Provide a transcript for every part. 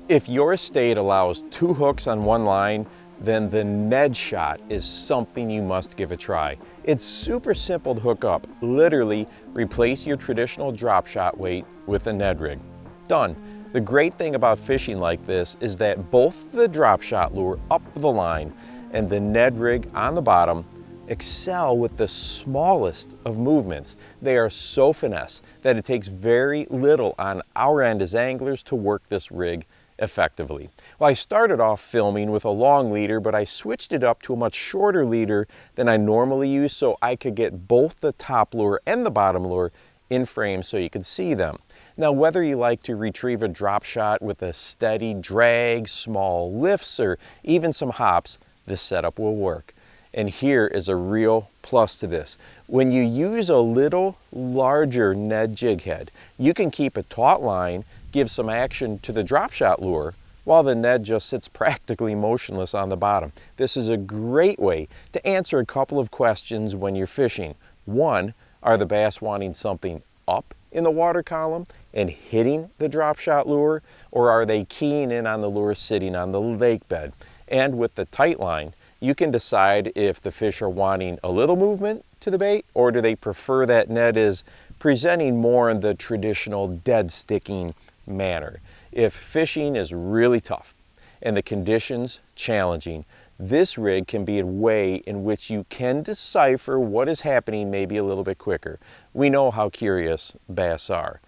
If your state allows 2 hooks on one line, then the Ned Shot is something you must give a try. It's super simple to hook up. Literally, replace your traditional drop shot weight with a Ned rig. Done. The great thing about fishing like this is that both the drop shot lure up the line and the Ned rig on the bottom excel with the smallest of movements. They are so finesse that it takes very little on our end as anglers to work this rig effectively. Well, I started off filming with a long leader, but I switched it up to a much shorter leader than I normally use so I could get both the top lure and the bottom lure in frame so you could see them. Now, whether you like to retrieve a drop shot with a steady drag, small lifts, or even some hops, this setup will work. And here is a real plus to this. When you use a little larger Ned jig head, you can keep a taut line, give some action to the drop shot lure, while the Ned just sits practically motionless on the bottom. This is a great way to answer a couple of questions when you're fishing. One, are the bass wanting something up in the water column and hitting the drop shot lure, or are they keying in on the lure sitting on the lake bed? And with the tight line, you can decide if the fish are wanting a little movement to the bait, or do they prefer that Ned is presenting more in the traditional dead sticking manner. If fishing is really tough and the conditions challenging, this rig can be a way in which you can decipher what is happening maybe a little bit quicker. We know how curious bass are.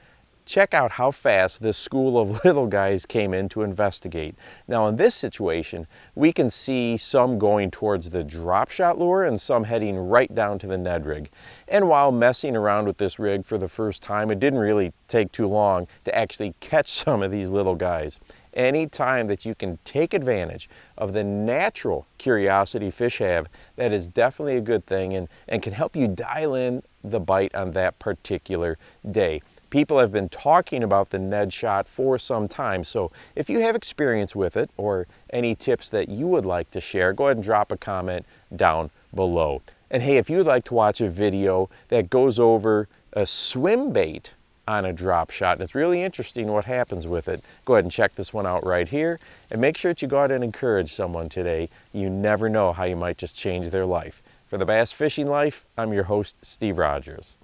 Check out how fast this school of little guys came in to investigate. Now in this situation, we can see some going towards the drop shot lure and some heading right down to the Ned rig. And while messing around with this rig for the first time, it didn't really take too long to actually catch some of these little guys. Any time that you can take advantage of the natural curiosity fish have, that is definitely a good thing and can help you dial in the bite on that particular day. People have been talking about the Ned Shot for some time, so if you have experience with it or any tips that you would like to share, go ahead and drop a comment down below. And hey, if you'd like to watch a video that goes over a swim bait on a drop shot, and it's really interesting what happens with it, go ahead and check this one out right here, and make sure that you go out and encourage someone today. You never know how you might just change their life. For the Bass Fishing Life, I'm your host, Steve Rogers.